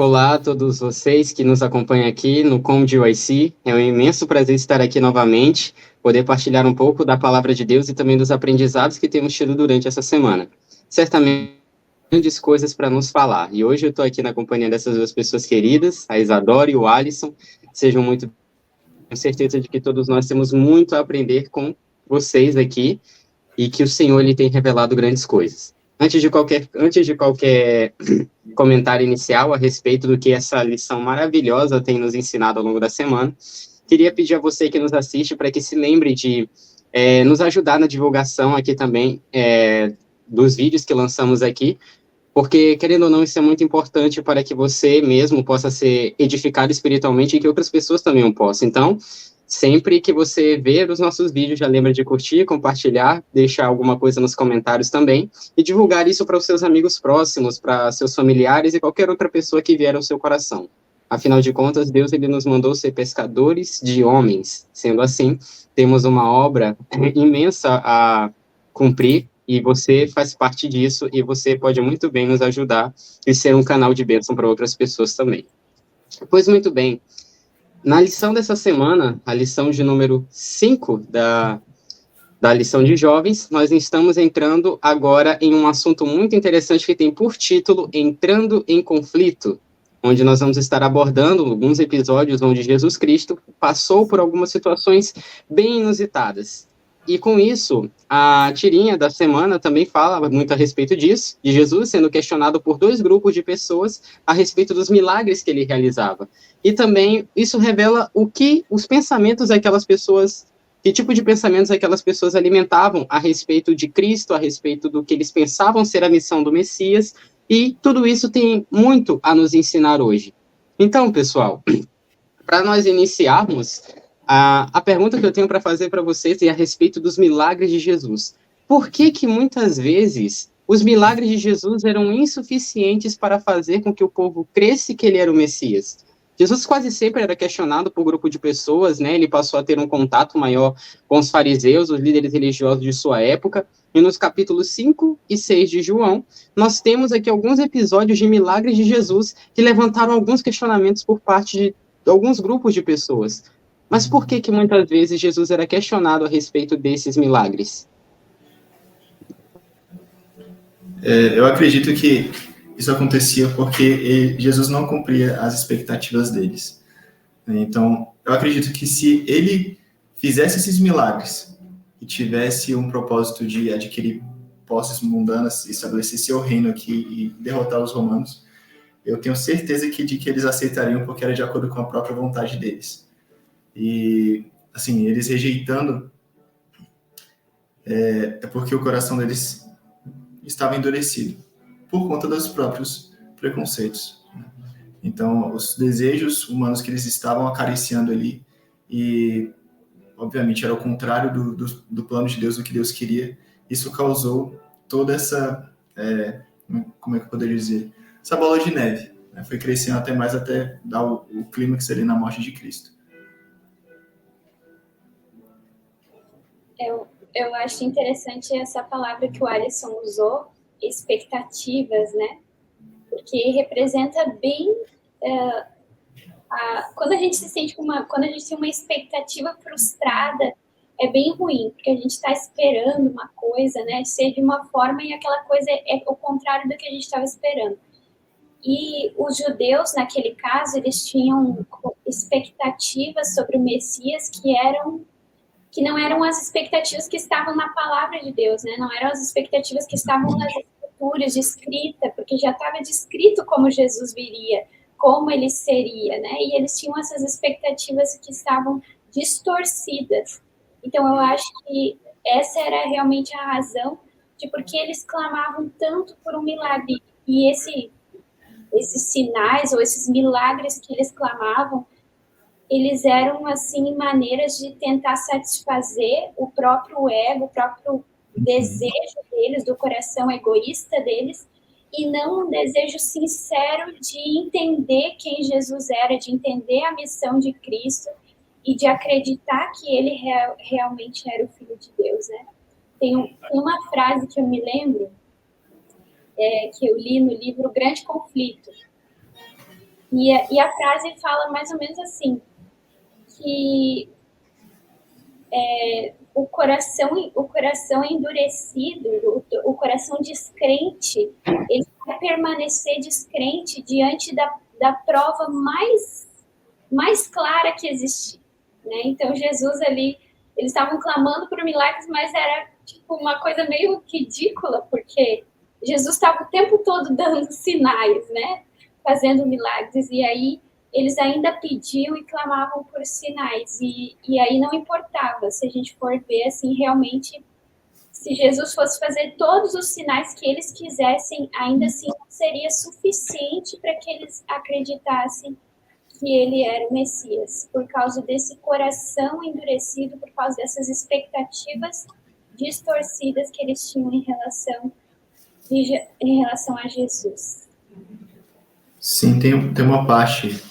Olá a todos vocês que nos acompanham aqui no Com de UIC. É um imenso prazer estar aqui novamente, poder partilhar um pouco da palavra de Deus e também dos aprendizados que temos tido durante essa semana. Certamente, grandes coisas para nos falar. E hoje eu estou aqui na companhia dessas duas pessoas queridas, a Isadora e o Alisson. Sejam muito, tenho certeza de que todos nós temos muito a aprender com vocês aqui e que o Senhor ele tem revelado grandes coisas. Antes de qualquer comentário inicial a respeito do que essa lição maravilhosa tem nos ensinado ao longo da semana, queria pedir a você que nos assiste para que se lembre de nos ajudar na divulgação aqui também dos vídeos que lançamos aqui, porque, querendo ou não, isso é muito importante para que você mesmo possa ser edificado espiritualmente e que outras pessoas também o possam. Então, sempre que você ver os nossos vídeos, já lembra de curtir, compartilhar, deixar alguma coisa nos comentários também e divulgar isso para os seus amigos próximos, para seus familiares e qualquer outra pessoa que vier ao seu coração. Afinal de contas, Deus ele nos mandou ser pescadores de homens. Sendo assim, temos uma obra imensa a cumprir e você faz parte disso e você pode muito bem nos ajudar e ser um canal de bênção para outras pessoas também. Pois muito bem, na lição dessa semana, a lição de número 5 da lição de jovens, nós estamos entrando agora em um assunto muito interessante que tem por título Entrando em Conflito, onde nós vamos estar abordando alguns episódios onde Jesus Cristo passou por algumas situações bem inusitadas. E com isso, a tirinha da semana também fala muito a respeito disso, de Jesus sendo questionado por dois grupos de pessoas a respeito dos milagres que ele realizava. E também isso revela o que os pensamentos daquelas pessoas, que tipo de pensamentos aquelas pessoas alimentavam a respeito de Cristo, a respeito do que eles pensavam ser a missão do Messias, e tudo isso tem muito a nos ensinar hoje. Então, pessoal, para nós iniciarmos, a pergunta que eu tenho para fazer para vocês é a respeito dos milagres de Jesus. Por que que muitas vezes os milagres de Jesus eram insuficientes para fazer com que o povo cresce que ele era o Messias? Jesus quase sempre era questionado por um grupo de pessoas, né? Ele passou a ter um contato maior com os fariseus, os líderes religiosos de sua época, e nos capítulos 5 e 6 de João, nós temos aqui alguns episódios de milagres de Jesus que levantaram alguns questionamentos por parte de alguns grupos de pessoas. Mas por que que muitas vezes Jesus era questionado a respeito desses milagres? Eu acredito que isso acontecia porque Jesus não cumpria as expectativas deles. Então, eu acredito que se ele fizesse esses milagres e tivesse um propósito de adquirir posses mundanas, estabelecer seu reino aqui e derrotar os romanos, eu tenho certeza de que eles aceitariam porque era de acordo com a própria vontade deles. E, assim, eles rejeitando é porque o coração deles estava endurecido por conta dos próprios preconceitos. Então, os desejos humanos que eles estavam acariciando ali, e obviamente era o contrário do plano de Deus, do que Deus queria, isso causou toda essa, como é que eu poderia dizer, essa bola de neve, né? Foi crescendo até mais, até dar o clímax ali na morte de Cristo. Eu acho interessante essa palavra que o Alisson usou, expectativas, né? Porque representa bem quando a gente se sente quando a gente tem uma expectativa frustrada, é bem ruim, porque a gente está esperando uma coisa, né? Ser de uma forma e aquela coisa é o contrário do que a gente estava esperando. E os judeus, naquele caso, eles tinham expectativas sobre o Messias que não eram as expectativas que estavam na palavra de Deus, né? Não eram as expectativas que estavam nas escrituras, de escrita, porque já estava descrito como Jesus viria, como ele seria, né? E eles tinham essas expectativas que estavam distorcidas. Então, eu acho que essa era realmente a razão de por que eles clamavam tanto por um milagre. E esses sinais ou esses milagres que eles clamavam, eles eram, assim, maneiras de tentar satisfazer o próprio ego, o próprio desejo deles, do coração egoísta deles, e não um desejo sincero de entender quem Jesus era, de entender a missão de Cristo e de acreditar que ele realmente era o Filho de Deus, né? Tem uma frase que eu me lembro, que eu li no livro Grande Conflito, E a frase fala mais ou menos assim, que o coração endurecido, o coração descrente, ele vai permanecer descrente diante da prova mais clara que existia, né? Então, Jesus ali, eles estavam clamando por milagres, mas era tipo uma coisa meio ridícula, porque Jesus estava o tempo todo dando sinais, né? Fazendo milagres, e aí eles ainda pediam e clamavam por sinais, e aí não importava, se a gente for ver, assim, realmente, se Jesus fosse fazer todos os sinais que eles quisessem, ainda assim não seria suficiente para que eles acreditassem que ele era o Messias, por causa desse coração endurecido, por causa dessas expectativas distorcidas que eles tinham em relação a Jesus. Sim, tem uma parte,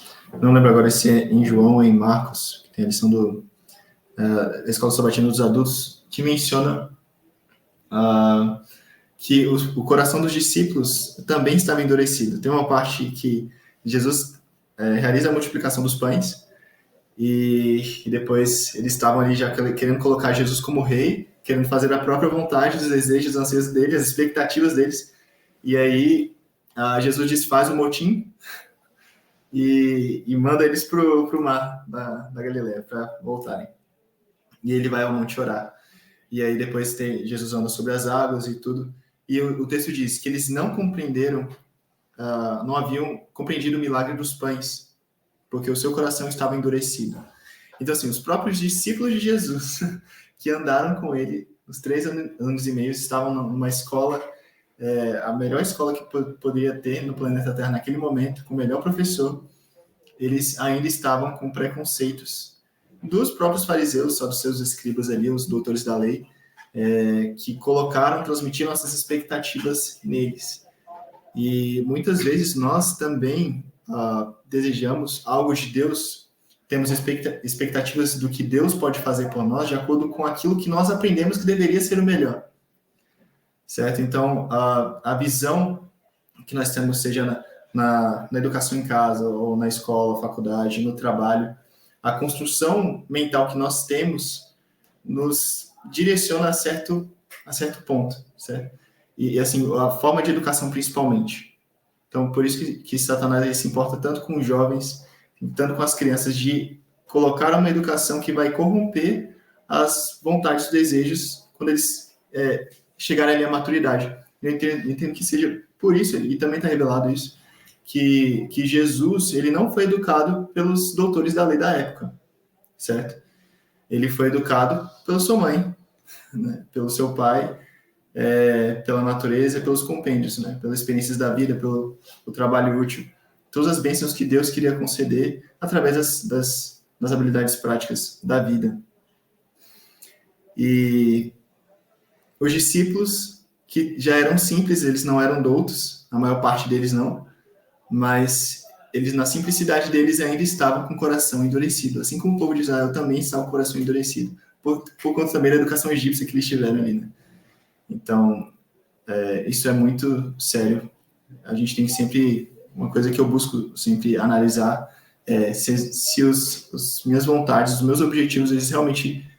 não lembro agora se é em João ou em Marcos, que tem a lição da Escola Sabatina dos Adultos, que menciona que o coração dos discípulos também estava endurecido. Tem uma parte que Jesus realiza a multiplicação dos pães, e depois eles estavam ali já querendo colocar Jesus como rei, querendo fazer a própria vontade, os desejos, os anseios deles, as expectativas deles. E aí Jesus desfaz o motim e manda eles pro mar da Galileia para voltarem. E ele vai ao monte orar. E aí depois Jesus anda sobre as águas e tudo. E o texto diz que eles não compreenderam, não haviam compreendido o milagre dos pães, porque o seu coração estava endurecido. Então, assim, os próprios discípulos de Jesus, que andaram com ele os 3 anos e meio, estavam numa escola, a melhor escola que poderia ter no planeta Terra naquele momento, com o melhor professor, eles ainda estavam com preconceitos dos próprios fariseus, só dos seus escribas ali, os doutores da lei, que transmitiram essas expectativas neles. E muitas vezes nós também desejamos algo de Deus, temos expectativas do que Deus pode fazer por nós, de acordo com aquilo que nós aprendemos que deveria ser o melhor. Certo? Então, a visão que nós temos, seja na educação em casa, ou na escola, faculdade, no trabalho, a construção mental que nós temos nos direciona a certo ponto, certo? E assim, a forma de educação principalmente. Então, por isso que Satanás se importa tanto com os jovens, tanto com as crianças, de colocar uma educação que vai corromper as vontades e desejos quando eles chegarem ali à maturidade. Eu entendo que seja por isso, e também está revelado isso, que Jesus, ele não foi educado pelos doutores da lei da época, certo? Ele foi educado pela sua mãe, né? Pelo seu pai, pela natureza, pelos compêndios, né? Pelas experiências da vida, pelo trabalho útil. Todas as bênçãos que Deus queria conceder através das habilidades práticas da vida. E os discípulos, que já eram simples, eles não eram doutos, a maior parte deles não, mas eles, na simplicidade deles, ainda estavam com o coração endurecido, assim como o povo de Israel também estava com o coração endurecido, por conta também da educação egípcia que eles tiveram ali, né? Então, isso é muito sério. A gente tem que sempre, uma coisa que eu busco sempre analisar, se as minhas vontades, os meus objetivos, eles realmente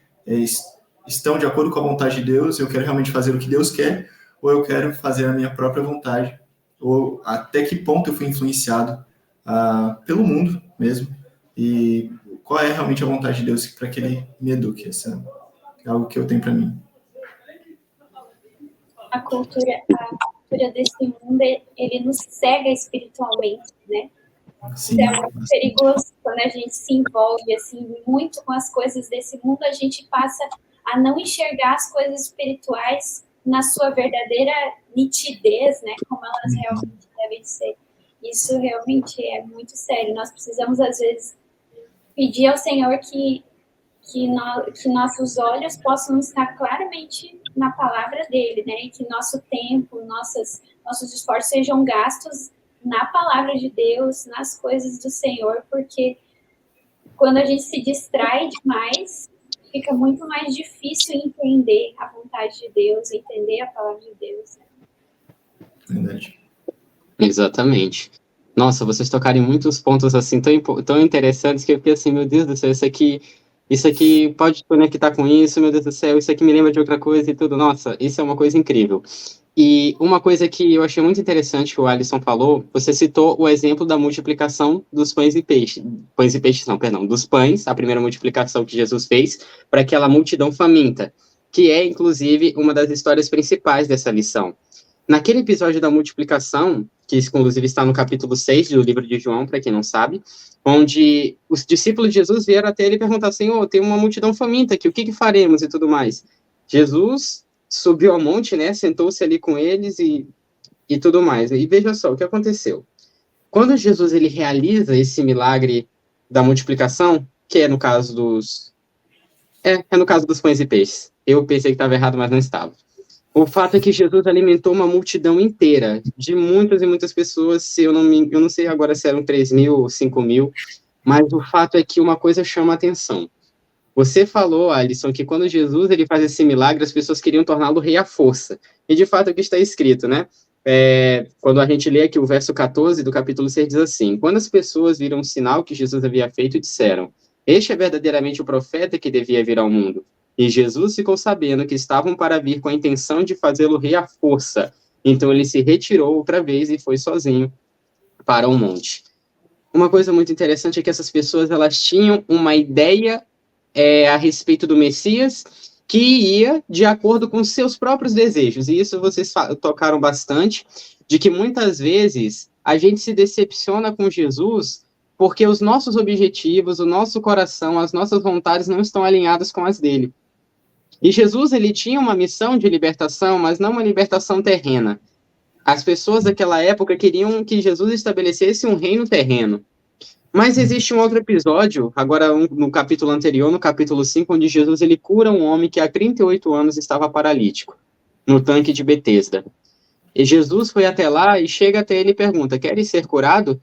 estão de acordo com a vontade de Deus, eu quero realmente fazer o que Deus quer, ou eu quero fazer a minha própria vontade, ou até que ponto eu fui influenciado pelo mundo mesmo, e qual é realmente a vontade de Deus para que Ele me eduque. Isso é algo que eu tenho para mim. A cultura desse mundo, ele nos cega espiritualmente, né? Sim, é muito perigoso quando a gente se envolve assim muito com as coisas desse mundo, a gente passa a não enxergar as coisas espirituais na sua verdadeira nitidez, né? Como elas realmente devem ser. Isso realmente é muito sério. Nós precisamos, às vezes, pedir ao Senhor que nossos olhos possam estar claramente na palavra dele, né? E que nosso tempo, nossos esforços sejam gastos na palavra de Deus, nas coisas do Senhor, porque quando a gente se distrai demais, fica muito mais difícil entender a vontade de Deus, entender a palavra de Deus. Verdade. Exatamente. Nossa, vocês tocaram em muitos pontos assim tão interessantes que eu fiquei assim, meu Deus do céu, isso aqui pode conectar com isso, meu Deus do céu, isso aqui me lembra de outra coisa e tudo. Nossa, isso é uma coisa incrível. E uma coisa que eu achei muito interessante que o Alisson falou, você citou o exemplo da multiplicação dos pães e peixes não, perdão, dos pães, a primeira multiplicação que Jesus fez para aquela multidão faminta, que é, inclusive, uma das histórias principais dessa lição. Naquele episódio da multiplicação, que inclusive está no capítulo 6 do livro de João, para quem não sabe, onde os discípulos de Jesus vieram até ele e perguntaram, Senhor, tem uma multidão faminta aqui, o que faremos e tudo mais? Jesus subiu ao monte, né, sentou-se ali com eles e tudo mais. E veja só o que aconteceu. Quando Jesus ele realiza esse milagre da multiplicação, que é no caso dos no caso dos pães e peixes. Eu pensei que estava errado, mas não estava. O fato é que Jesus alimentou uma multidão inteira, de muitas e muitas pessoas, eu não sei agora se eram 3.000 ou 5.000, mas o fato é que uma coisa chama a atenção. Você falou, Alisson, que quando Jesus ele faz esse milagre, as pessoas queriam torná-lo rei à força. E de fato é o que está escrito, né? Quando a gente lê aqui o verso 14 do capítulo 6, diz assim: quando as pessoas viram o sinal que Jesus havia feito, disseram: este é verdadeiramente o profeta que devia vir ao mundo. E Jesus ficou sabendo que estavam para vir com a intenção de fazê-lo rei à força. Então ele se retirou outra vez e foi sozinho para o monte. Uma coisa muito interessante é que essas pessoas elas tinham uma ideia a respeito do Messias que ia de acordo com seus próprios desejos. E isso vocês tocaram bastante, de que muitas vezes a gente se decepciona com Jesus porque os nossos objetivos, o nosso coração, as nossas vontades não estão alinhadas com as dele. E Jesus, ele tinha uma missão de libertação, mas não uma libertação terrena. As pessoas daquela época queriam que Jesus estabelecesse um reino terreno. Mas existe um outro episódio, agora no capítulo anterior, no capítulo 5, onde Jesus ele cura um homem que há 38 anos estava paralítico, no tanque de Betesda. E Jesus foi até lá e chega até ele e pergunta, queres ser curado?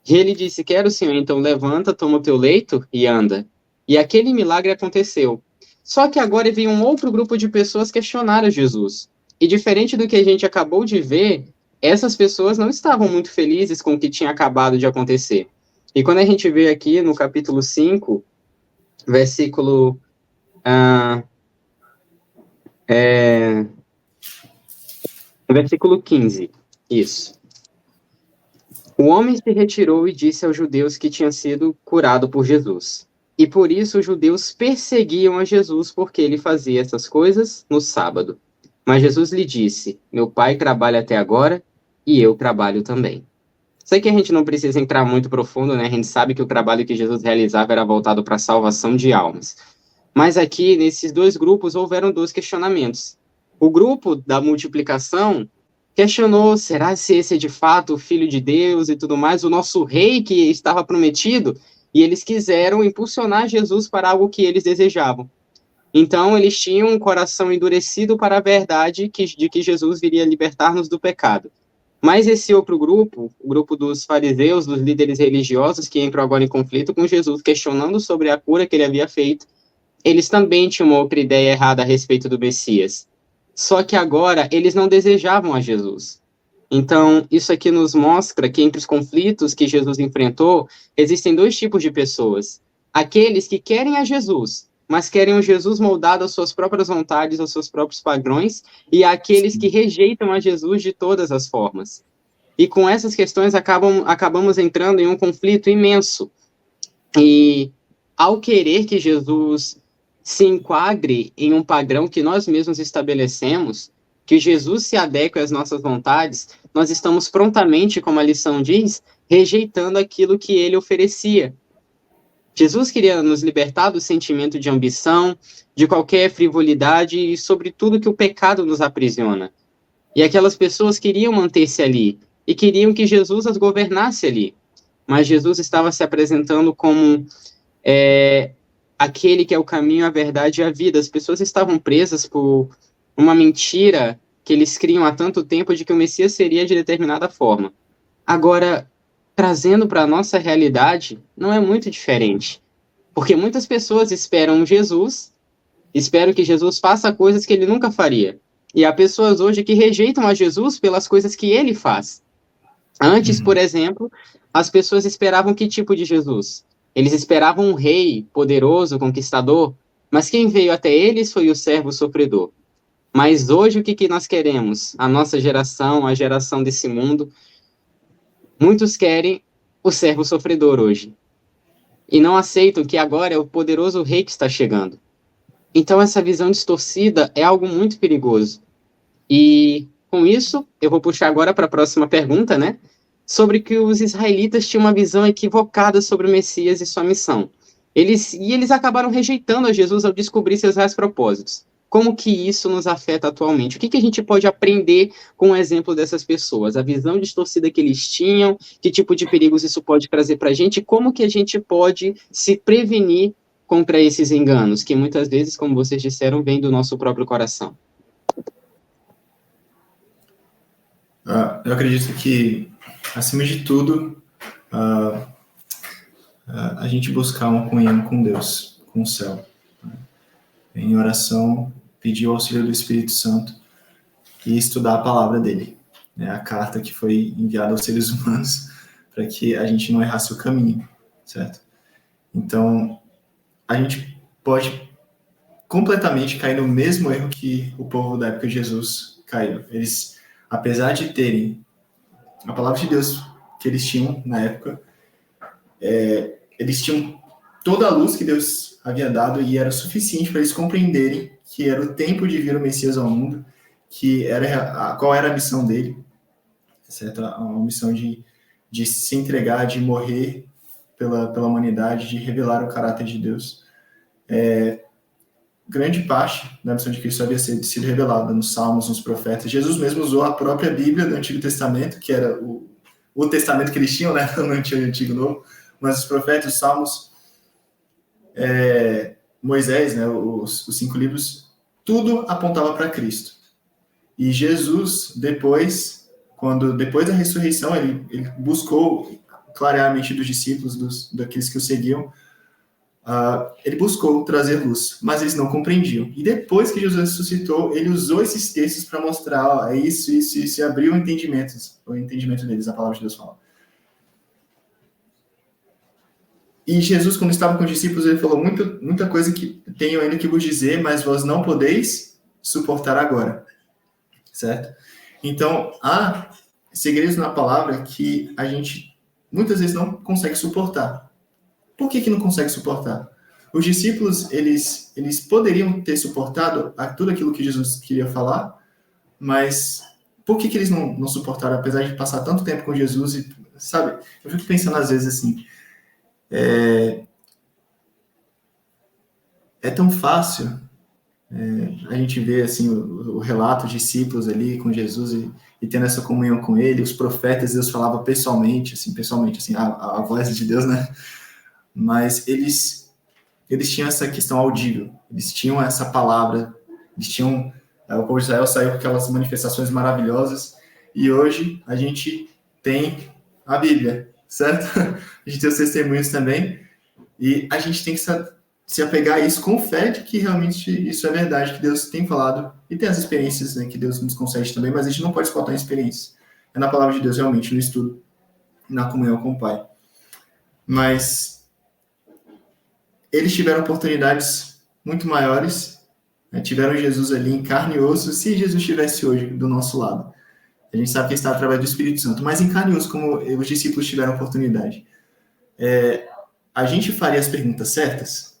E ele disse, quero, Senhor, então levanta, toma o teu leito e anda. E aquele milagre aconteceu. Só que agora veio um outro grupo de pessoas questionar Jesus. E diferente do que a gente acabou de ver, essas pessoas não estavam muito felizes com o que tinha acabado de acontecer. E quando a gente vê aqui no capítulo 5, versículo 15, isso. O homem se retirou e disse aos judeus que tinha sido curado por Jesus. E por isso os judeus perseguiam a Jesus porque ele fazia essas coisas no sábado. Mas Jesus lhe disse, meu pai trabalha até agora e eu trabalho também. Sei que a gente não precisa entrar muito profundo, né? A gente sabe que o trabalho que Jesus realizava era voltado para a salvação de almas. Mas aqui, nesses dois grupos, houveram dois questionamentos. O grupo da multiplicação questionou, será se esse é de fato o Filho de Deus e tudo mais, o nosso rei que estava prometido? E eles quiseram impulsionar Jesus para algo que eles desejavam. Então, eles tinham um coração endurecido para a verdade de que Jesus viria libertar-nos do pecado. Mas esse outro grupo, o grupo dos fariseus, dos líderes religiosos, que entram agora em conflito com Jesus, questionando sobre a cura que ele havia feito, eles também tinham uma outra ideia errada a respeito do Messias. Só que agora eles não desejavam a Jesus. Então, isso aqui nos mostra que entre os conflitos que Jesus enfrentou, existem dois tipos de pessoas. Aqueles que querem a Jesus, mas querem um Jesus moldado às suas próprias vontades, aos seus próprios padrões, e aqueles que rejeitam a Jesus de todas as formas. E com essas questões acabamos entrando em um conflito imenso. E ao querer que Jesus se enquadre em um padrão que nós mesmos estabelecemos, que Jesus se adeque às nossas vontades, nós estamos prontamente, como a lição diz, rejeitando aquilo que ele oferecia. Jesus queria nos libertar do sentimento de ambição, de qualquer frivolidade e, sobretudo, que o pecado nos aprisiona. E aquelas pessoas queriam manter-se ali e queriam que Jesus as governasse ali. Mas Jesus estava se apresentando como aquele que é o caminho, a verdade e a vida. As pessoas estavam presas por uma mentira que eles criam há tanto tempo de que o Messias seria de determinada forma. Agora, trazendo para a nossa realidade, não é muito diferente. Porque muitas pessoas esperam Jesus, esperam que Jesus faça coisas que ele nunca faria. E há pessoas hoje que rejeitam a Jesus pelas coisas que ele faz. Antes, por exemplo, as pessoas esperavam que tipo de Jesus? Eles esperavam um rei poderoso, conquistador, mas quem veio até eles foi o servo sofredor. Mas hoje o que nós queremos? A nossa geração, a geração desse mundo, muitos querem o servo sofredor hoje. E não aceitam que agora é o poderoso rei que está chegando. Então essa visão distorcida é algo muito perigoso. E com isso, eu vou puxar agora para a próxima pergunta, né? Sobre que os israelitas tinham uma visão equivocada sobre o Messias e sua missão. Eles acabaram rejeitando a Jesus ao descobrir seus reais propósitos. Como que isso nos afeta atualmente? O que a gente pode aprender com o exemplo dessas pessoas? A visão distorcida que eles tinham, que tipo de perigos isso pode trazer para a gente? Como que a gente pode se prevenir contra esses enganos, que muitas vezes, como vocês disseram, vêm do nosso próprio coração? Eu acredito que, acima de tudo, a gente buscar uma comunhão com Deus, com o céu. Em oração, pedir o auxílio do Espírito Santo e estudar a palavra dele. A carta que foi enviada aos seres humanos para que a gente não errasse o caminho, certo? Então, a gente pode completamente cair no mesmo erro que o povo da época de Jesus caiu. Eles, apesar de terem a palavra de Deus que eles tinham na época, eles tinham toda a luz que Deus havia dado e era suficiente para eles compreenderem que era o tempo de vir o Messias ao mundo, qual era a missão dele, certo? Uma missão de se entregar, de morrer pela humanidade, de revelar o caráter de Deus. Grande parte da missão de Cristo havia sido revelada nos Salmos, nos profetas. Jesus mesmo usou a própria Bíblia do Antigo Testamento, que era o testamento que eles tinham, né? No Antigo e Novo, mas os profetas, os Salmos, Moisés, né? Os 5 livros, tudo apontava para Cristo. E Jesus, depois da ressurreição, ele buscou clarear a mente dos discípulos, daqueles que o seguiam. Ele buscou trazer luz, mas eles não compreendiam. E depois que Jesus ressuscitou, ele usou esses textos para mostrar, isso, e abriu o entendimento deles, a palavra de Deus fala. E Jesus, quando estava com os discípulos, ele falou muita coisa que tenho ainda que vos dizer, mas vós não podeis suportar agora. Certo? Então, há segredos na palavra que a gente muitas vezes não consegue suportar. Por que não consegue suportar? Os discípulos, eles poderiam ter suportado tudo aquilo que Jesus queria falar, mas por que eles não suportaram, apesar de passar tanto tempo com Jesus? E, sabe, eu fico pensando às vezes assim, é tão fácil a gente ver assim, o relato de discípulos ali com Jesus e tendo essa comunhão com ele, os profetas, Deus falava pessoalmente, assim, a voz de Deus, né? Mas eles tinham essa questão audível, eles tinham essa palavra, eles tinham, o povo de Israel saiu com aquelas manifestações maravilhosas, e hoje a gente tem a Bíblia, certo? A gente tem os testemunhos também, e a gente tem que se apegar a isso com fé de que realmente isso é verdade, que Deus tem falado, e tem as experiências, né, que Deus nos concede também, mas a gente não pode faltar em experiências. É na palavra de Deus, realmente, no estudo, na comunhão com o Pai. Mas eles tiveram oportunidades muito maiores, né? Tiveram Jesus ali em carne e osso. Se Jesus estivesse hoje do nosso lado, a gente sabe que está através do Espírito Santo, mas em carne e osso, como os discípulos tiveram oportunidade, a gente faria as perguntas certas?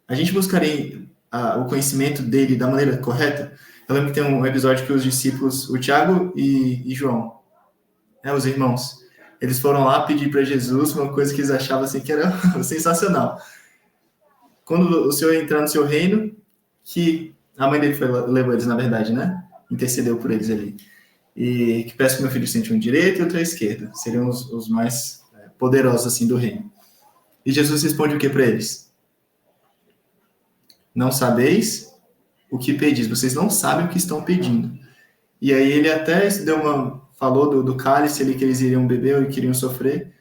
A gente buscaria o conhecimento dele da maneira correta? Eu lembro que tem um episódio que os discípulos, o Tiago e João, os irmãos, eles foram lá pedir para Jesus uma coisa que eles achavam assim, que era sensacional. Quando o Senhor entrar no seu reino, que a mãe dele levou eles, na verdade, né? Intercedeu por eles ali. E que peço que meu filho sente um direito e outro à esquerda. Seriam os mais poderosos, assim, do reino. E Jesus responde o que para eles? Não sabeis o que pedis. Vocês não sabem o que estão pedindo. E aí ele até falou do cálice ali que eles iriam beber ou queriam sofrer,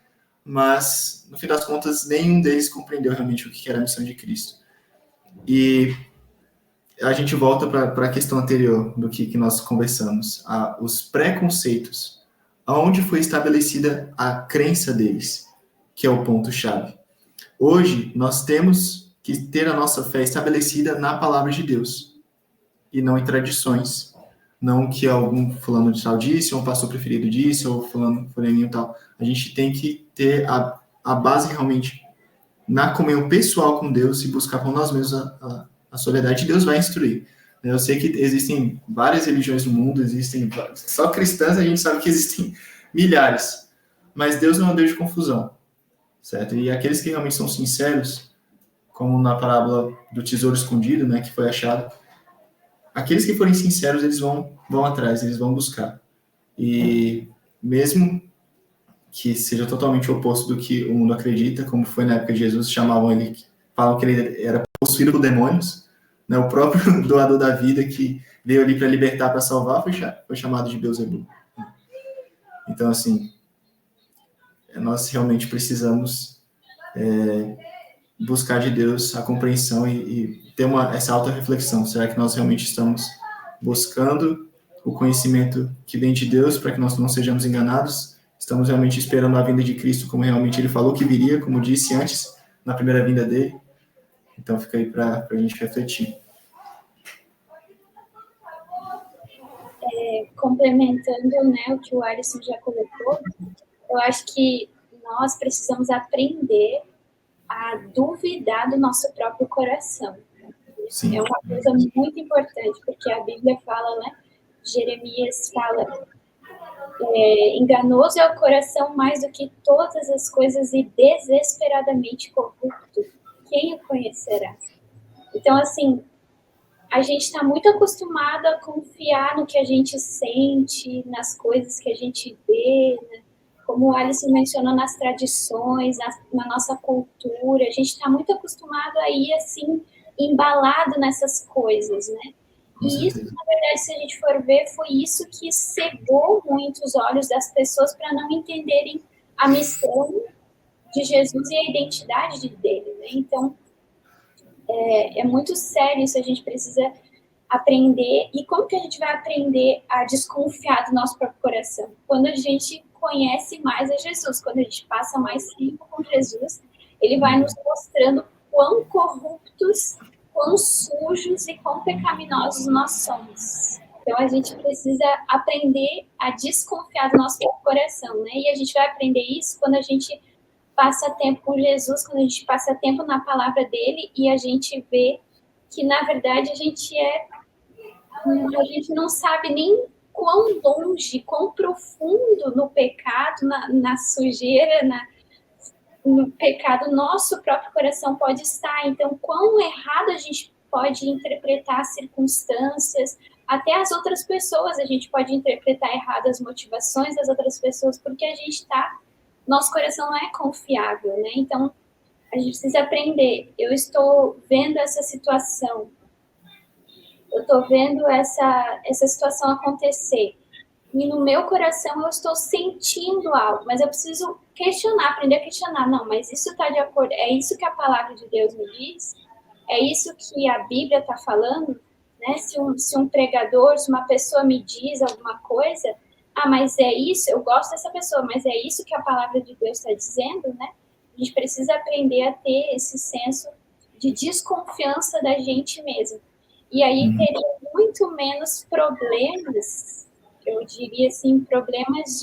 mas, no fim das contas, nenhum deles compreendeu realmente o que era a missão de Cristo. E a gente volta para a questão anterior do que nós conversamos. Os preconceitos, aonde foi estabelecida a crença deles, que é o ponto-chave. Hoje, nós temos que ter a nossa fé estabelecida na palavra de Deus, e não em tradições. Não que algum fulano de tal disse, ou um pastor preferido disse, ou fulaninho tal. A gente tem que ter a base realmente na comunhão pessoal com Deus e buscar por nós mesmos a soledade. Deus vai instruir. Eu sei que existem várias religiões no mundo, existem só cristãs, a gente sabe que existem milhares, mas Deus não é um Deus de confusão, certo? E aqueles que realmente são sinceros, como na parábola do tesouro escondido, né, que foi achado, aqueles que forem sinceros, eles vão atrás, eles vão buscar. E mesmo que seja totalmente o oposto do que o mundo acredita, como foi na época de Jesus, falam que ele era possuído por demônios, né? O próprio doador da vida que veio ali para libertar, para salvar, foi chamado de Beelzebub. Então, assim, nós realmente precisamos buscar de Deus a compreensão e ter essa auto-reflexão. Será que nós realmente estamos buscando o conhecimento que vem de Deus para que nós não sejamos enganados? Estamos realmente esperando a vinda de Cristo, como realmente ele falou que viria, como disse antes, na primeira vinda dele? Então fica aí para a gente refletir. Complementando, né, o que o Alisson já colocou, eu acho que nós precisamos aprender a duvidar do nosso próprio coração. Sim. É uma coisa muito importante, porque a Bíblia fala, né, Jeremias fala, enganoso é o coração mais do que todas as coisas e desesperadamente corrupto. Quem o conhecerá? Então, assim, a gente está muito acostumado a confiar no que a gente sente, nas coisas que a gente vê, né? Como o Alisson mencionou, nas tradições, na nossa cultura. A gente está muito acostumado a ir, assim, embalado nessas coisas, né? E isso, na verdade, se a gente for ver, foi isso que cegou muito os olhos das pessoas para não entenderem a missão de Jesus e a identidade dele, né? Então, é muito sério isso, a gente precisa aprender. E como que a gente vai aprender a desconfiar do nosso próprio coração? Quando a gente conhece mais a Jesus, quando a gente passa mais tempo com Jesus, ele vai nos mostrando quão corruptos, quão sujos e quão pecaminosos nós somos. Então, a gente precisa aprender a desconfiar do nosso próprio coração, né? E a gente vai aprender isso quando a gente passa tempo com Jesus, quando a gente passa tempo na palavra dele e a gente vê que, na verdade, a gente não sabe nem quão longe, quão profundo no pecado, na sujeira, no pecado, nosso próprio coração pode estar. Então, quão errado a gente pode interpretar as circunstâncias, até as outras pessoas, a gente pode interpretar errado as motivações das outras pessoas, porque a gente nosso coração não é confiável, né? Então, a gente precisa aprender. Eu estou vendo essa situação, eu estou vendo essa situação acontecer, e no meu coração eu estou sentindo algo, mas eu preciso questionar, aprender a questionar. Não, mas isso está de acordo, é isso que a palavra de Deus me diz? É isso que a Bíblia está falando? Né? Se um pregador, se uma pessoa me diz alguma coisa, mas é isso, eu gosto dessa pessoa, mas é isso que a palavra de Deus está dizendo, né? A gente precisa aprender a ter esse senso de desconfiança da gente mesmo. E aí teria muito menos problemas, eu diria assim, problemas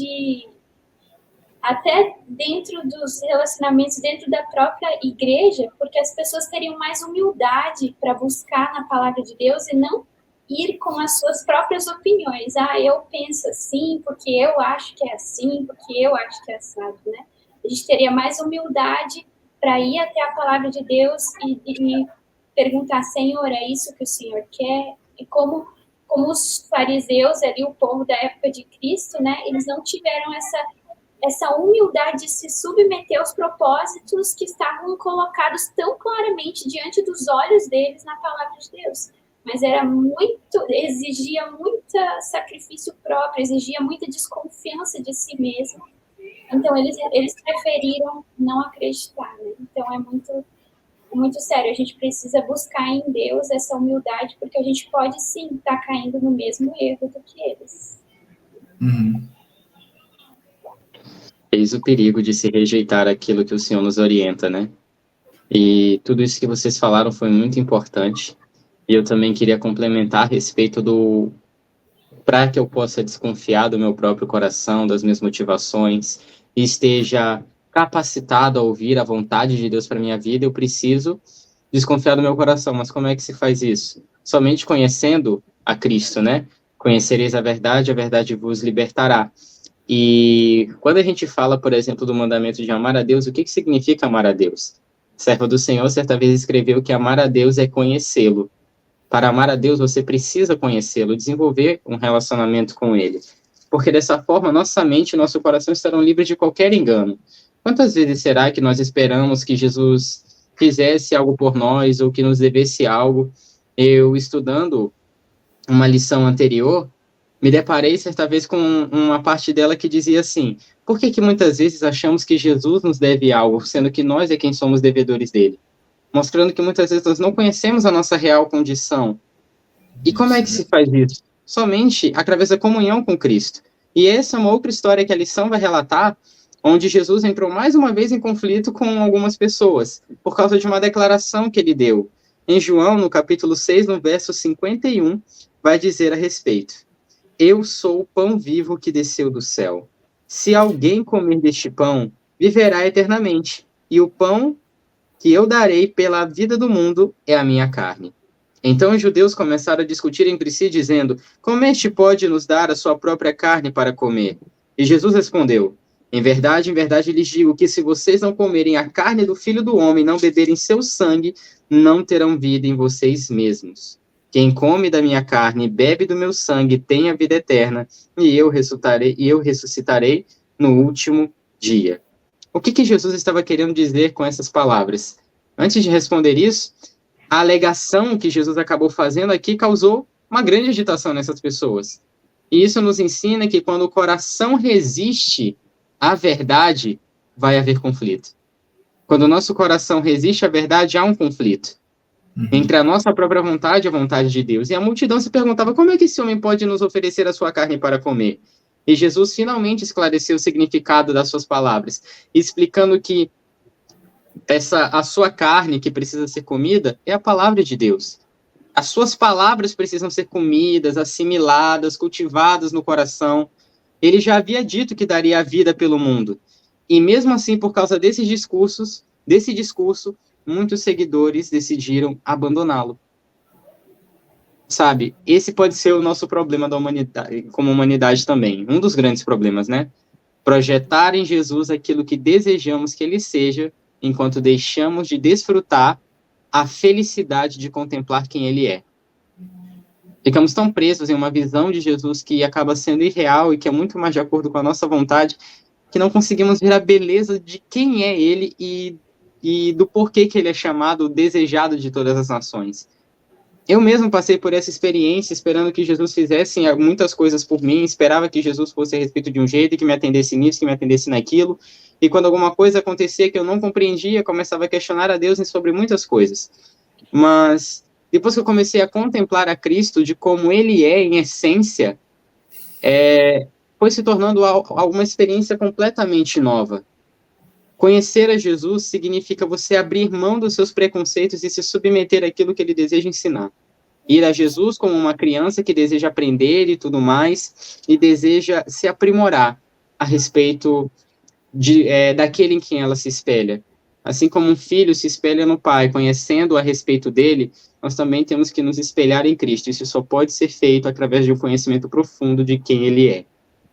até dentro dos relacionamentos, dentro da própria igreja, porque as pessoas teriam mais humildade para buscar na palavra de Deus e não ir com as suas próprias opiniões. Eu penso assim, porque eu acho que é assim, porque eu acho que é assado, né? A gente teria mais humildade para ir até a palavra de Deus e perguntar, Senhor, é isso que o Senhor quer? E como os fariseus ali, o povo da época de Cristo, né? Eles não tiveram essa humildade de se submeter aos propósitos que estavam colocados tão claramente diante dos olhos deles na palavra de Deus. Mas exigia muito sacrifício próprio, exigia muita desconfiança de si mesmo. Então, eles preferiram não acreditar, né? Então, é muito sério. A gente precisa buscar em Deus essa humildade, porque a gente pode, sim, estar caindo no mesmo erro do que eles. Uhum. Eis o perigo de se rejeitar aquilo que o Senhor nos orienta, né? E tudo isso que vocês falaram foi muito importante. E eu também queria complementar a respeito do... para que eu possa desconfiar do meu próprio coração, das minhas motivações, e esteja capacitado a ouvir a vontade de Deus para minha vida, eu preciso desconfiar do meu coração. Mas como é que se faz isso? Somente conhecendo a Cristo, né? Conhecereis a verdade vos libertará. E quando a gente fala, por exemplo, do mandamento de amar a Deus, o que significa amar a Deus? Servo do Senhor, certa vez escreveu que amar a Deus é conhecê-lo. Para amar a Deus, você precisa conhecê-lo, desenvolver um relacionamento com ele. Porque dessa forma, nossa mente e nosso coração estarão livres de qualquer engano. Quantas vezes será que nós esperamos que Jesus fizesse algo por nós ou que nos devesse algo? Eu, estudando uma lição anterior, me deparei certa vez com uma parte dela que dizia assim: por que muitas vezes achamos que Jesus nos deve algo, sendo que nós é quem somos devedores dele? Mostrando que muitas vezes nós não conhecemos a nossa real condição. E como é que se faz isso? Somente através da comunhão com Cristo. E essa é uma outra história que a lição vai relatar, onde Jesus entrou mais uma vez em conflito com algumas pessoas, por causa de uma declaração que ele deu. Em João, no capítulo 6, no verso 51, vai dizer a respeito: eu sou o pão vivo que desceu do céu. Se alguém comer deste pão, viverá eternamente. E o pão que eu darei pela vida do mundo é a minha carne. Então os judeus começaram a discutir entre si, dizendo: como este pode nos dar a sua própria carne para comer? E Jesus respondeu: em verdade, lhes digo que se vocês não comerem a carne do Filho do Homem, não beberem seu sangue, não terão vida em vocês mesmos. Quem come da minha carne e bebe do meu sangue tem a vida eterna, e eu ressuscitarei no último dia. O que Jesus estava querendo dizer com essas palavras? Antes de responder isso, a alegação que Jesus acabou fazendo aqui causou uma grande agitação nessas pessoas. E isso nos ensina que quando o coração resiste à verdade, vai haver conflito. Quando o nosso coração resiste à verdade, há um conflito entre a nossa própria vontade e a vontade de Deus. E a multidão se perguntava: como é que esse homem pode nos oferecer a sua carne para comer? E Jesus finalmente esclareceu o significado das suas palavras, explicando que a sua carne que precisa ser comida é a palavra de Deus. As suas palavras precisam ser comidas, assimiladas, cultivadas no coração. Ele já havia dito que daria a vida pelo mundo. E mesmo assim, por causa desse discurso, muitos seguidores decidiram abandoná-lo. Sabe, esse pode ser o nosso problema da humanidade, como humanidade também. Um dos grandes problemas, né? Projetar em Jesus aquilo que desejamos que ele seja, enquanto deixamos de desfrutar a felicidade de contemplar quem ele é. Ficamos tão presos em uma visão de Jesus que acaba sendo irreal e que é muito mais de acordo com a nossa vontade, que não conseguimos ver a beleza de quem é ele e do porquê que ele é chamado o desejado de todas as nações. Eu mesmo passei por essa experiência esperando que Jesus fizesse muitas coisas por mim, esperava que Jesus fosse a respeito de um jeito, que me atendesse nisso, que me atendesse naquilo, e quando alguma coisa acontecia que eu não compreendia, começava a questionar a Deus sobre muitas coisas. Mas depois que eu comecei a contemplar a Cristo de como ele é em essência, foi se tornando uma experiência completamente nova. Conhecer a Jesus significa você abrir mão dos seus preconceitos e se submeter àquilo que ele deseja ensinar. Ir a Jesus como uma criança que deseja aprender e tudo mais, e deseja se aprimorar a respeito daquele em quem ela se espelha. Assim como um filho se espelha no pai, conhecendo a respeito dele, nós também temos que nos espelhar em Cristo. Isso só pode ser feito através de um conhecimento profundo de quem ele é.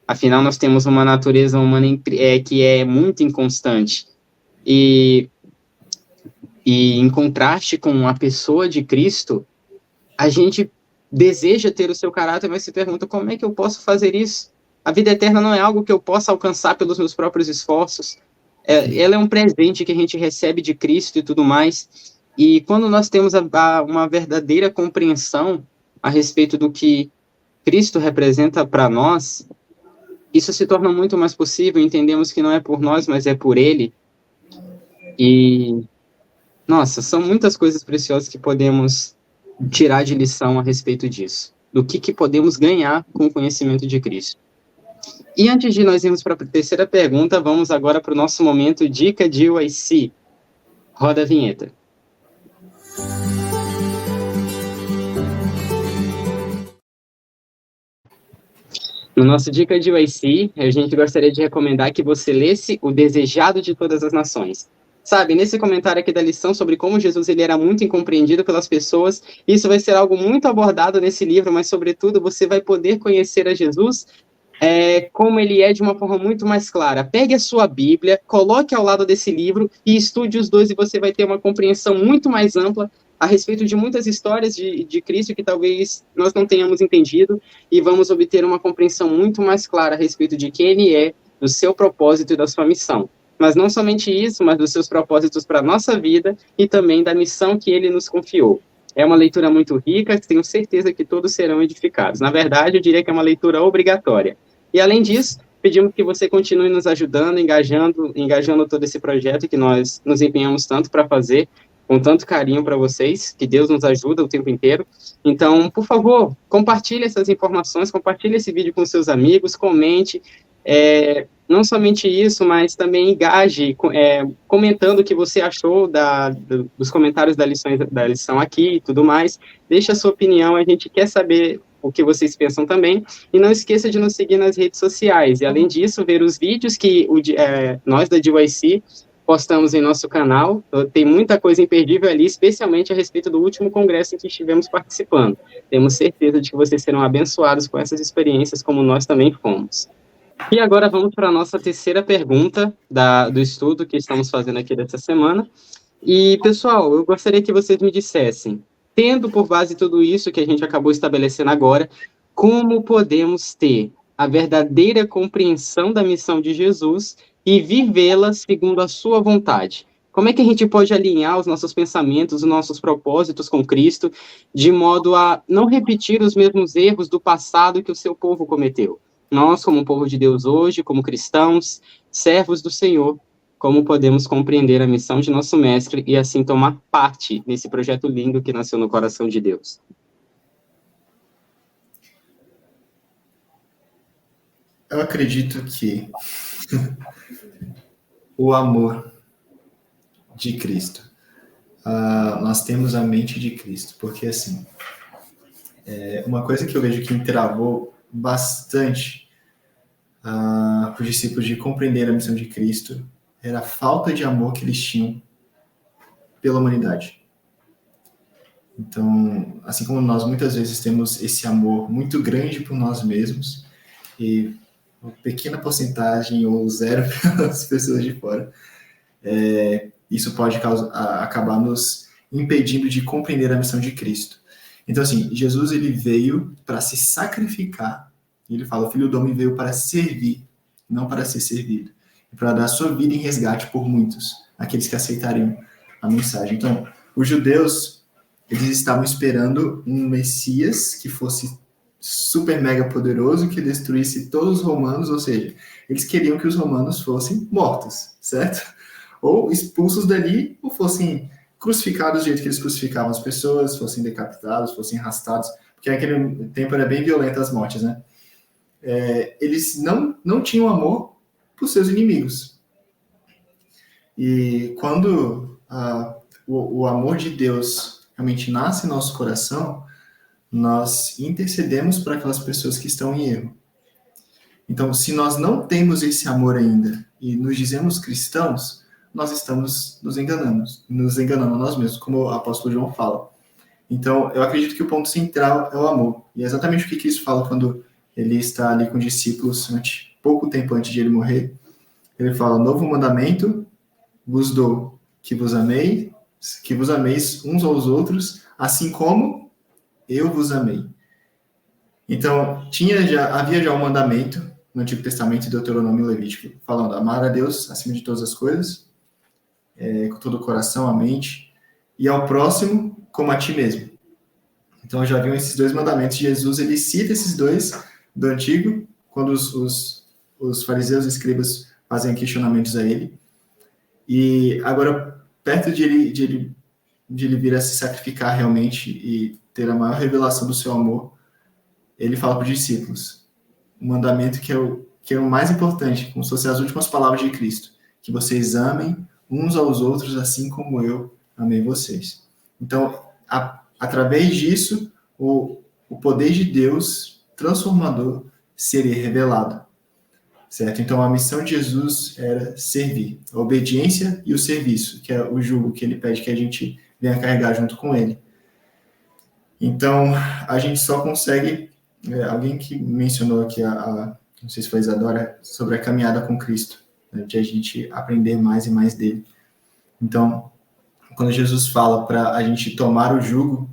Afinal, nós temos uma natureza humana que é muito inconstante. E em contraste com a pessoa de Cristo, a gente deseja ter o seu caráter, mas se pergunta: como é que eu posso fazer isso? A vida eterna não é algo que eu possa alcançar pelos meus próprios esforços. Ela é um presente que a gente recebe de Cristo e tudo mais. E quando nós temos uma verdadeira compreensão a respeito do que Cristo representa para nós, isso se torna muito mais possível. Entendemos que não é por nós, mas é por ele. E, nossa, são muitas coisas preciosas que podemos tirar de lição a respeito disso. Do que podemos ganhar com o conhecimento de Cristo. E antes de nós irmos para a terceira pergunta, vamos agora para o nosso momento Dica de UIC. Roda a vinheta. No nosso Dica de UIC, a gente gostaria de recomendar que você lesse O Desejado de Todas as Nações. Sabe, nesse comentário aqui da lição sobre como Jesus ele era muito incompreendido pelas pessoas, isso vai ser algo muito abordado nesse livro, mas, sobretudo, você vai poder conhecer a Jesus como ele é de uma forma muito mais clara. Pegue a sua Bíblia, coloque ao lado desse livro e estude os dois, e você vai ter uma compreensão muito mais ampla a respeito de muitas histórias de Cristo que talvez nós não tenhamos entendido, e vamos obter uma compreensão muito mais clara a respeito de quem ele é, do seu propósito e da sua missão. Mas não somente isso, mas dos seus propósitos para a nossa vida e também da missão que ele nos confiou. É uma leitura muito rica, tenho certeza que todos serão edificados. Na verdade, eu diria que é uma leitura obrigatória. E, além disso, pedimos que você continue nos ajudando, engajando todo esse projeto que nós nos empenhamos tanto para fazer, com tanto carinho para vocês, que Deus nos ajuda o tempo inteiro. Então, por favor, compartilhe essas informações, compartilhe esse vídeo com seus amigos, comente, não somente isso, mas também engaje, comentando o que você achou dos comentários da lição aqui e tudo mais. Deixe a sua opinião, a gente quer saber o que vocês pensam também, e não esqueça de nos seguir nas redes sociais, e além disso, ver os vídeos que nós da DYC postamos em nosso canal. Tem muita coisa imperdível ali, especialmente a respeito do último congresso em que estivemos participando. Temos certeza de que vocês serão abençoados com essas experiências, como nós também fomos. E agora vamos para a nossa terceira pergunta do estudo que estamos fazendo aqui dessa semana. E, pessoal, eu gostaria que vocês me dissessem, tendo por base tudo isso que a gente acabou estabelecendo agora, como podemos ter a verdadeira compreensão da missão de Jesus e vivê-la segundo a sua vontade? Como é que a gente pode alinhar os nossos pensamentos, os nossos propósitos com Cristo, de modo a não repetir os mesmos erros do passado que o seu povo cometeu? Nós, como povo de Deus hoje, como cristãos, servos do Senhor, como podemos compreender a missão de nosso mestre e assim tomar parte nesse projeto lindo que nasceu no coração de Deus? Eu acredito que o amor de Cristo, nós temos a mente de Cristo, porque assim, uma coisa que eu vejo que entravou bastante os discípulos de compreender a missão de Cristo era a falta de amor que eles tinham pela humanidade. Então, assim como nós muitas vezes temos esse amor muito grande por nós mesmos e uma pequena porcentagem ou zero pelas pessoas de fora, isso pode acabar nos impedindo de compreender a missão de Cristo. Então, assim, Jesus ele veio para se sacrificar. Ele fala, o Filho do Homem veio para servir, não para ser servido, e para dar sua vida em resgate por muitos, aqueles que aceitariam a mensagem. Então, os judeus, eles estavam esperando um Messias que fosse super mega poderoso, que destruísse todos os romanos, ou seja, eles queriam que os romanos fossem mortos, certo? Ou expulsos dali, ou fossem crucificados do jeito que eles crucificavam as pessoas, fossem decapitados, fossem arrastados, porque naquele tempo era bem violenta as mortes, né? Eles não tinham amor por seus inimigos. E quando o amor de Deus realmente nasce em nosso coração, nós intercedemos para aquelas pessoas que estão em erro. Então, se nós não temos esse amor ainda e nos dizemos cristãos, nós estamos nos enganando a nós mesmos, como o apóstolo João fala. Então, eu acredito que o ponto central é o amor. E é exatamente o que Cristo fala quando ele está ali com os discípulos, pouco tempo antes de ele morrer. Ele fala, novo mandamento vos dou, que vos ameis uns aos outros, assim como eu vos amei. Então, havia já um mandamento no Antigo Testamento, Deuteronômio e Levítico, falando, amar a Deus acima de todas as coisas, com todo o coração, a mente, e ao próximo como a ti mesmo. Então, já haviam esses dois mandamentos. Jesus, ele cita esses dois do Antigo, quando os fariseus e escribas fazem questionamentos a ele. E agora, perto de ele vir a se sacrificar realmente e ter a maior revelação do seu amor, ele fala para os discípulos, o mandamento que é o mais importante, como se fossem as últimas palavras de Cristo, que vocês amem uns aos outros assim como eu amei vocês. Então, através disso, o poder de Deus transformador seria revelado, certo? Então, a missão de Jesus era servir, a obediência e o serviço, que é o jugo que ele pede que a gente venha carregar junto com ele. Então, a gente só consegue... alguém que mencionou aqui, não sei se foi a Isadora, sobre a caminhada com Cristo, né, de a gente aprender mais e mais dele. Então, quando Jesus fala para a gente tomar o jugo,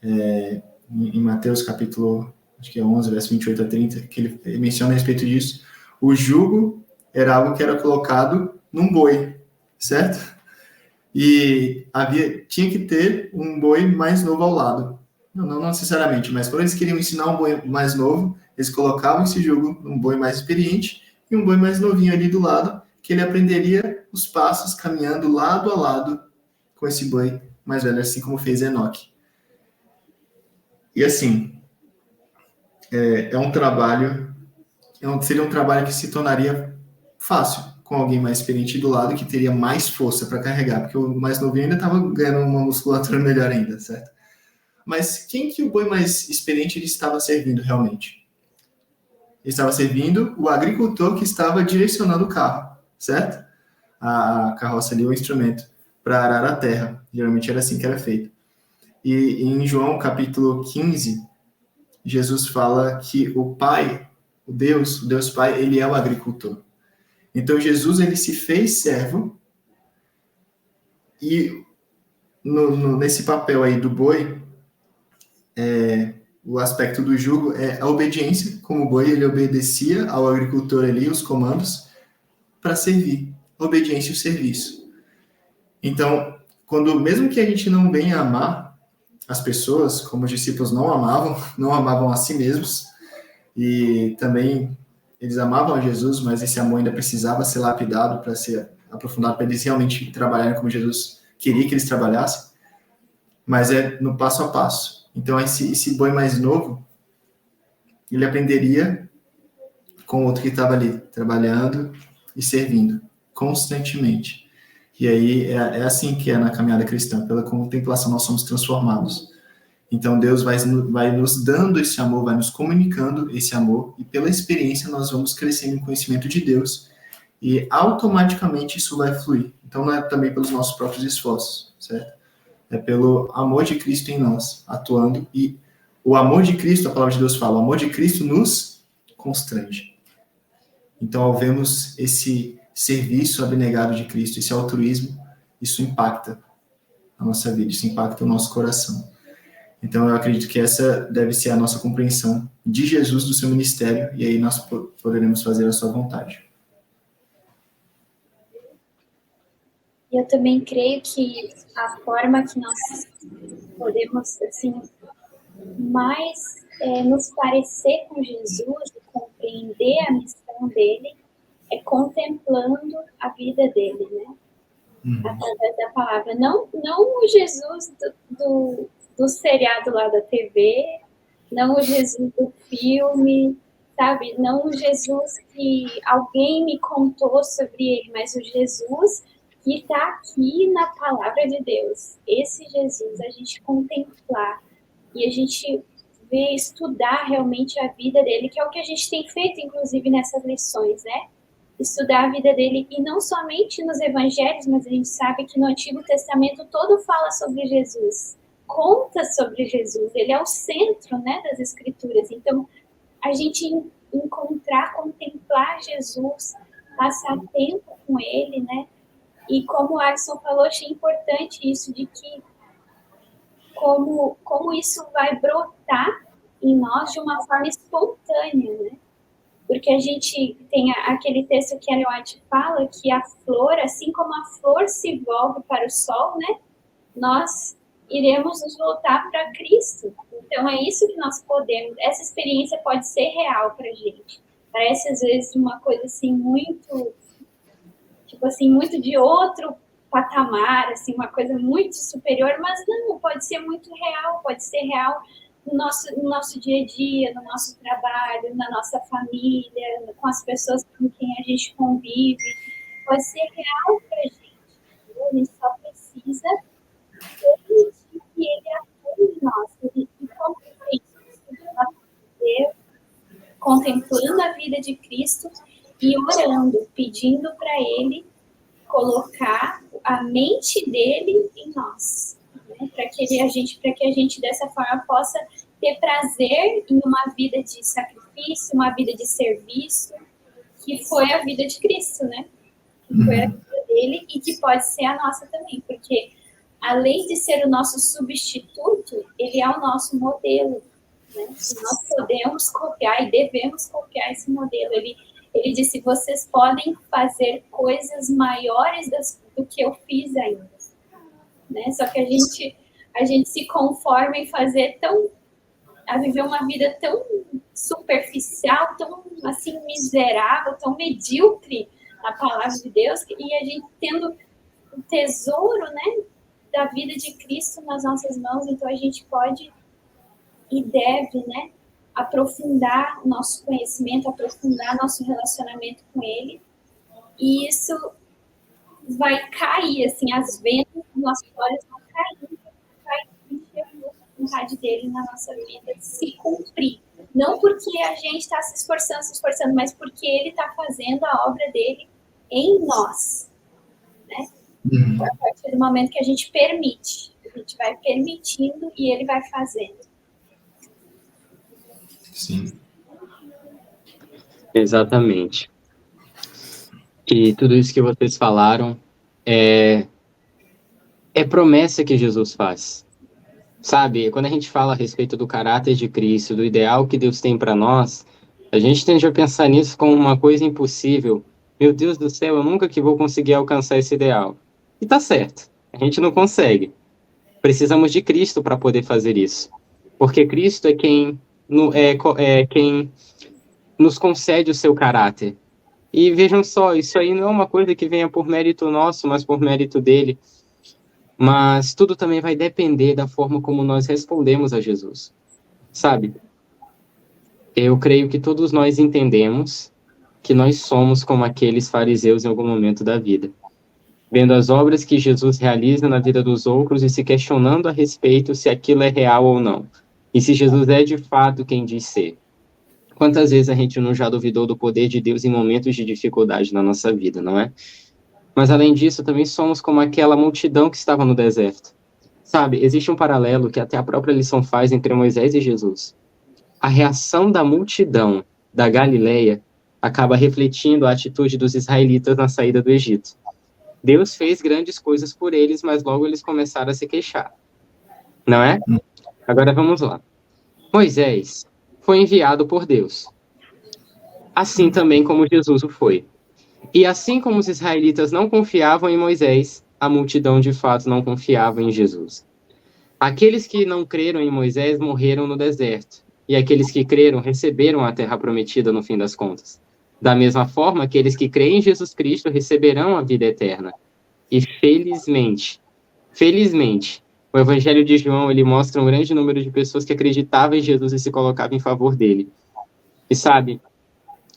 em Mateus capítulo, acho que é 11, verso 28 a 30, que ele menciona a respeito disso, o jugo era algo que era colocado num boi, certo? E tinha que ter um boi mais novo ao lado. Não necessariamente, mas quando eles queriam ensinar um boi mais novo, eles colocavam esse jugo num boi mais experiente e um boi mais novinho ali do lado, que ele aprenderia os passos caminhando lado a lado com esse boi mais velho, assim como fez Enoque. E assim, seria um trabalho que se tornaria fácil com alguém mais experiente do lado, que teria mais força para carregar, porque o mais novinho ainda estava ganhando uma musculatura melhor ainda, certo? Mas quem que o boi mais experiente ele estava servindo realmente? Ele estava servindo o agricultor que estava direcionando o carro, certo? A carroça ali, o instrumento, para arar a terra. Geralmente era assim que era feito. E em João, capítulo 15, Jesus fala que o Pai, o Deus Pai, ele é o agricultor. Então, Jesus, ele se fez servo e nesse papel aí do boi, o aspecto do jugo é a obediência, como o boi, ele obedecia ao agricultor ali, os comandos, para servir. Obediência e o serviço. Então, mesmo que a gente não venha amar as pessoas, como os discípulos não amavam a si mesmos, e também eles amavam a Jesus, mas esse amor ainda precisava ser lapidado para ser aprofundado, para eles realmente trabalharem como Jesus queria que eles trabalhassem, mas é no passo a passo. Então, esse boi mais novo, ele aprenderia com o outro que estava ali, trabalhando e servindo, constantemente. E aí, é assim que é na caminhada cristã, pela contemplação nós somos transformados. Então, Deus vai nos dando esse amor, vai nos comunicando esse amor, e pela experiência nós vamos crescendo em conhecimento de Deus, e automaticamente isso vai fluir. Então, não é também pelos nossos próprios esforços, certo? É pelo amor de Cristo em nós, atuando, e o amor de Cristo, a palavra de Deus fala, o amor de Cristo nos constrange. Então, ao vermos esse serviço abnegado de Cristo, esse altruísmo, isso impacta a nossa vida, isso impacta o nosso coração. Então, eu acredito que essa deve ser a nossa compreensão de Jesus, do seu ministério, e aí nós poderemos fazer a sua vontade. Eu também creio que a forma que nós podemos, assim, mais nos parecer com Jesus e compreender a missão dele é contemplando a vida dele, né? Através da palavra. Não o Jesus do seriado lá da TV, não o Jesus do filme, sabe? Não o Jesus que alguém me contou sobre ele, mas o Jesus que está aqui na palavra de Deus. Esse Jesus, a gente contemplar e a gente ver, estudar realmente a vida dele, que é o que a gente tem feito, inclusive, nessas lições, né? Estudar a vida dele, e não somente nos evangelhos, mas a gente sabe que no Antigo Testamento todo fala sobre Jesus, conta sobre Jesus, ele é o centro, né, das Escrituras. Então, a gente encontrar, contemplar Jesus, passar tempo com ele, né, e como o Alisson falou, achei importante isso, de que como isso vai brotar em nós de uma forma espontânea, né? Porque a gente tem aquele texto que a Ellen White fala que a flor, assim como a flor se volve para o sol, né? Nós iremos nos voltar para Cristo. Então, é isso que nós podemos... Essa experiência pode ser real para a gente. Parece, às vezes, uma coisa, assim, muito... Tipo assim, muito de outro patamar, assim, uma coisa muito superior, mas não, pode ser muito real, pode ser real no nosso dia a dia, no nosso trabalho, na nossa família, com as pessoas com quem a gente convive. Pode ser real para a gente. A gente só precisa permitir que ele atue em nós. E como é isso? Contemplando a vida de Cristo e orando, pedindo para ele colocar a mente dele em nós, né? Para que a gente dessa forma possa ter prazer em uma vida de sacrifício, uma vida de serviço, que foi a vida de Cristo, né? Que foi a vida dele e que pode ser a nossa também, porque além de ser o nosso substituto, ele é o nosso modelo, né? Nós podemos copiar e devemos copiar esse modelo. Ele disse, vocês podem fazer coisas maiores do que eu fiz ainda, né? Só que a gente se conforma em a viver uma vida tão superficial, tão assim miserável, tão medíocre na palavra de Deus, e a gente tendo o tesouro, né, da vida de Cristo nas nossas mãos, então a gente pode e deve, né, aprofundar nosso conhecimento, aprofundar nosso relacionamento com ele, e isso vai cair, assim, as vendas dos nossos olhos vão cair, vai enxergar a vontade dele na nossa vida se cumprir. Não porque a gente está se esforçando, mas porque ele está fazendo a obra dele em nós, né? A partir do momento que a gente permite, a gente vai permitindo e ele vai fazendo. Sim. Exatamente. E tudo isso que vocês falaram é promessa que Jesus faz. Sabe, quando a gente fala a respeito do caráter de Cristo, do ideal que Deus tem para nós, a gente tende a pensar nisso como uma coisa impossível. Meu Deus do céu, eu nunca que vou conseguir alcançar esse ideal. E tá certo, a gente não consegue. Precisamos de Cristo para poder fazer isso. Porque Cristo é quem nos concede o seu caráter. E vejam só, isso aí não é uma coisa que venha por mérito nosso, mas por mérito dele. Mas tudo também vai depender da forma como nós respondemos a Jesus. Sabe? Eu creio que todos nós entendemos que nós somos como aqueles fariseus em algum momento da vida, vendo as obras que Jesus realiza na vida dos outros e se questionando a respeito se aquilo é real ou não, e se Jesus é de fato quem diz ser. Quantas vezes a gente não já duvidou do poder de Deus em momentos de dificuldade na nossa vida, não é? Mas além disso, também somos como aquela multidão que estava no deserto. Sabe, existe um paralelo que até a própria lição faz entre Moisés e Jesus. A reação da multidão da Galileia acaba refletindo a atitude dos israelitas na saída do Egito. Deus fez grandes coisas por eles, mas logo eles começaram a se queixar. Não é? Agora vamos lá. Moisés foi enviado por Deus, assim também como Jesus o foi. E assim como os israelitas não confiavam em Moisés, a multidão de fato não confiava em Jesus. Aqueles que não creram em Moisés morreram no deserto, e aqueles que creram receberam a terra prometida no fim das contas. Da mesma forma, aqueles que creem em Jesus Cristo receberão a vida eterna. E felizmente, o Evangelho de João ele mostra um grande número de pessoas que acreditavam em Jesus e se colocavam em favor dele. E sabe,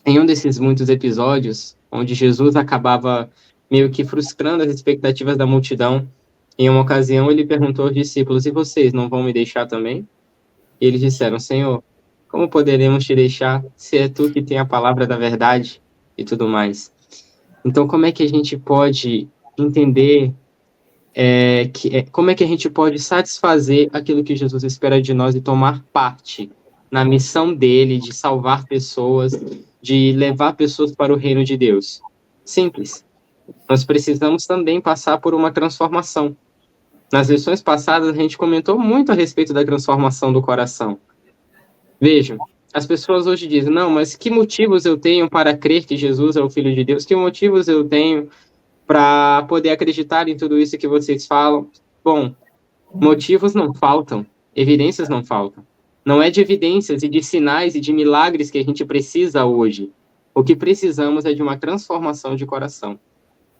em um desses muitos episódios, onde Jesus acabava meio que frustrando as expectativas da multidão, em uma ocasião ele perguntou aos discípulos, e vocês não vão me deixar também? E eles disseram, Senhor, como poderemos te deixar se é tu que tem a palavra da verdade e tudo mais? Então, como é que a gente pode entender como é que a gente pode satisfazer aquilo que Jesus espera de nós e tomar parte na missão dele de salvar pessoas, de levar pessoas para o reino de Deus? Simples. Nós precisamos também passar por uma transformação. Nas lições passadas, a gente comentou muito a respeito da transformação do coração. Vejam, as pessoas hoje dizem, não, mas que motivos eu tenho para crer que Jesus é o Filho de Deus? Que motivos eu tenho para poder acreditar em tudo isso que vocês falam? Bom, motivos não faltam, evidências não faltam. Não é de evidências e de sinais e de milagres que a gente precisa hoje. O que precisamos é de uma transformação de coração.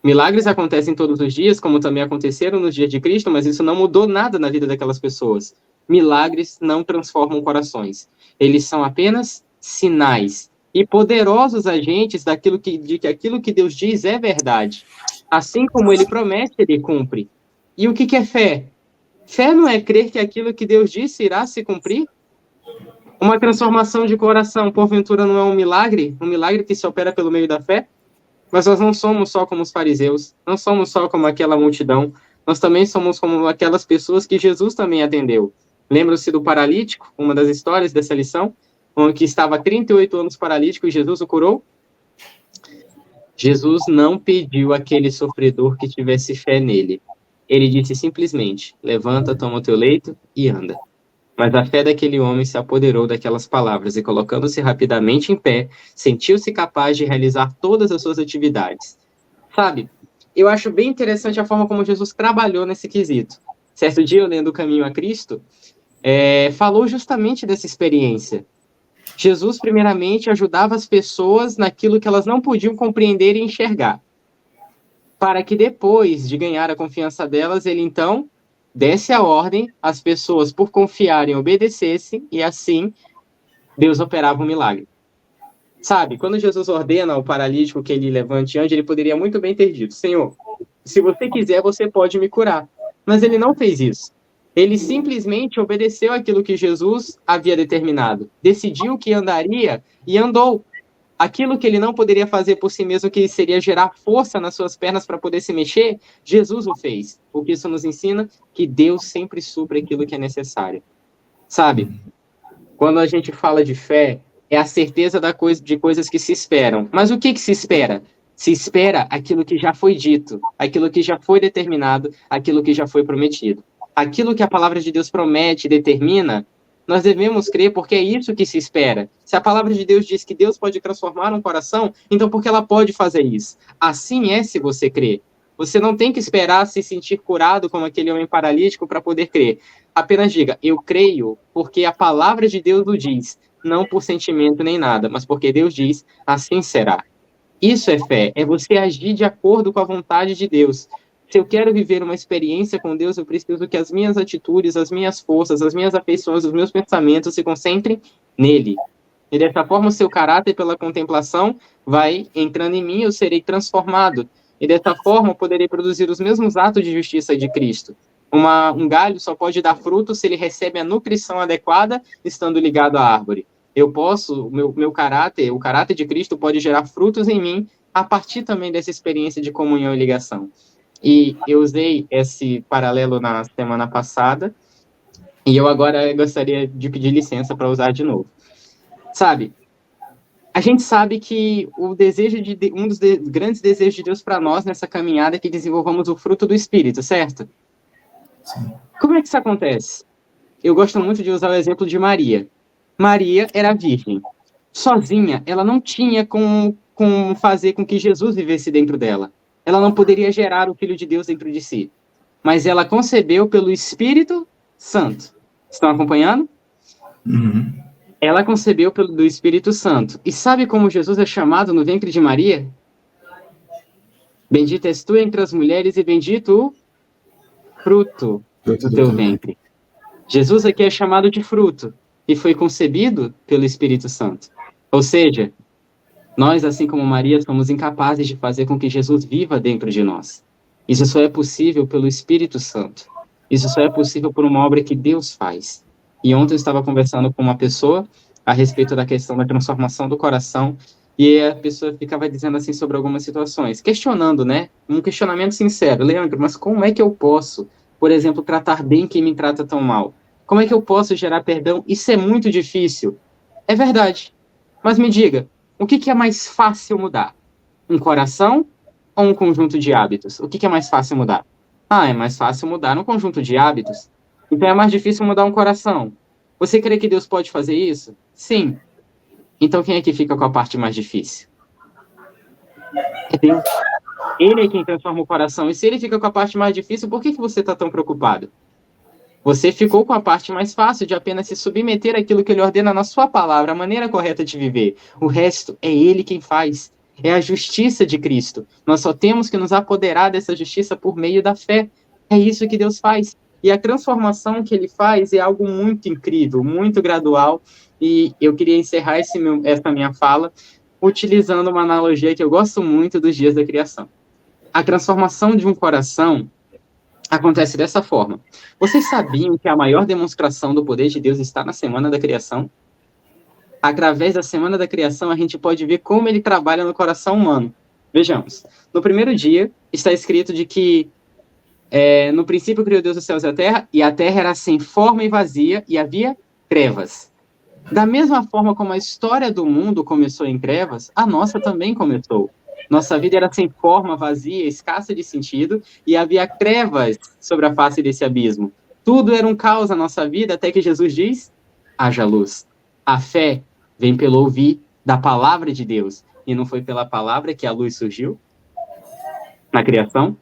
Milagres acontecem todos os dias, como também aconteceram nos dias de Cristo, mas isso não mudou nada na vida daquelas pessoas. Milagres não transformam corações. Eles são apenas sinais e poderosos agentes de que aquilo que Deus diz é verdade. Assim como ele promete, ele cumpre. E o que é fé? Fé não é crer que aquilo que Deus disse irá se cumprir? Uma transformação de coração, porventura, não é um milagre que se opera pelo meio da fé? Mas nós não somos só como os fariseus, não somos só como aquela multidão, nós também somos como aquelas pessoas que Jesus também atendeu. Lembram-se do paralítico, uma das histórias dessa lição, que estava há 38 anos paralítico e Jesus o curou? Jesus não pediu àquele sofredor que tivesse fé nele. Ele disse simplesmente, levanta, toma o teu leito e anda. Mas a fé daquele homem se apoderou daquelas palavras e, colocando-se rapidamente em pé, sentiu-se capaz de realizar todas as suas atividades. Sabe, eu acho bem interessante a forma como Jesus trabalhou nesse quesito. Certo dia, eu lendo O Caminho a Cristo, falou justamente dessa experiência. Jesus, primeiramente, ajudava as pessoas naquilo que elas não podiam compreender e enxergar, para que depois de ganhar a confiança delas, ele então desse a ordem, as pessoas, por confiarem, obedecessem, e assim Deus operava um milagre. Sabe, quando Jesus ordena ao paralítico que ele levante e ande, ele poderia muito bem ter dito, Senhor, se você quiser, você pode me curar. Mas ele não fez isso. Ele simplesmente obedeceu aquilo que Jesus havia determinado, decidiu que andaria e andou. Aquilo que ele não poderia fazer por si mesmo, que seria gerar força nas suas pernas para poder se mexer, Jesus o fez. Porque isso nos ensina que Deus sempre supre aquilo que é necessário. Sabe? Quando a gente fala de fé, é a certeza de coisas que se esperam. Mas o que se espera? Se espera aquilo que já foi dito, aquilo que já foi determinado, aquilo que já foi prometido. Aquilo que a palavra de Deus promete e determina, nós devemos crer porque é isso que se espera. Se a palavra de Deus diz que Deus pode transformar um coração, então porque ela pode fazer isso? Assim é se você crer. Você não tem que esperar se sentir curado como aquele homem paralítico para poder crer. Apenas diga, eu creio porque a palavra de Deus o diz, não por sentimento nem nada, mas porque Deus diz, assim será. Isso é fé, é você agir de acordo com a vontade de Deus. Se eu quero viver uma experiência com Deus, eu preciso que as minhas atitudes, as minhas forças, as minhas afeições, os meus pensamentos se concentrem nele. E dessa forma, o seu caráter, pela contemplação, vai entrando em mim, eu serei transformado. E dessa forma, eu poderei produzir os mesmos atos de justiça de Cristo. Um galho só pode dar fruto se ele recebe a nutrição adequada, estando ligado à árvore. Eu posso, meu caráter, o caráter de Cristo pode gerar frutos em mim, a partir também dessa experiência de comunhão e ligação. E eu usei esse paralelo na semana passada, e eu agora gostaria de pedir licença para usar de novo. Sabe, a gente sabe que um dos grandes desejos de Deus para nós nessa caminhada é que desenvolvamos o fruto do Espírito, certo? Sim. Como é que isso acontece? Eu gosto muito de usar o exemplo de Maria. Maria era virgem. Sozinha, ela não tinha como fazer com que Jesus vivesse dentro dela. Ela não poderia gerar o Filho de Deus dentro de si. Mas ela concebeu pelo Espírito Santo. Estão acompanhando? Uhum. Ela concebeu do Espírito Santo. E sabe como Jesus é chamado no ventre de Maria? Bendita és tu entre as mulheres e bendito o fruto do teu ventre. Jesus aqui é chamado de fruto e foi concebido pelo Espírito Santo. Ou seja, nós, assim como Maria, somos incapazes de fazer com que Jesus viva dentro de nós. Isso só é possível pelo Espírito Santo. Isso só é possível por uma obra que Deus faz. E ontem eu estava conversando com uma pessoa a respeito da questão da transformação do coração, e a pessoa ficava dizendo assim sobre algumas situações, questionando, né? Um questionamento sincero. Leandro, mas como é que eu posso, por exemplo, tratar bem quem me trata tão mal? Como é que eu posso gerar perdão? Isso é muito difícil. É verdade. Mas me diga, o que é mais fácil mudar? Um coração ou um conjunto de hábitos? O que é mais fácil mudar? É mais fácil mudar um conjunto de hábitos. Então é mais difícil mudar um coração. Você crê que Deus pode fazer isso? Sim. Então quem é que fica com a parte mais difícil? É Deus. Ele é quem transforma o coração. E se ele fica com a parte mais difícil, por que você está tão preocupado? Você ficou com a parte mais fácil de apenas se submeter àquilo que ele ordena na sua palavra, a maneira correta de viver. O resto é ele quem faz. É a justiça de Cristo. Nós só temos que nos apoderar dessa justiça por meio da fé. É isso que Deus faz. E a transformação que ele faz é algo muito incrível, muito gradual, e eu queria encerrar essa minha fala utilizando uma analogia que eu gosto muito dos dias da criação. A transformação de um coração acontece dessa forma. Vocês sabiam que a maior demonstração do poder de Deus está na semana da criação? Através da semana da criação, a gente pode ver como ele trabalha no coração humano. Vejamos. No primeiro dia, está escrito de que no princípio criou Deus os céus e a terra era sem forma e vazia, e havia trevas. Da mesma forma como a história do mundo começou em trevas, a nossa também começou. Nossa vida era sem forma, vazia, escassa de sentido, e havia trevas sobre a face desse abismo. Tudo era um caos na nossa vida, até que Jesus diz, haja luz. A fé vem pelo ouvir da palavra de Deus, e não foi pela palavra que a luz surgiu na criação?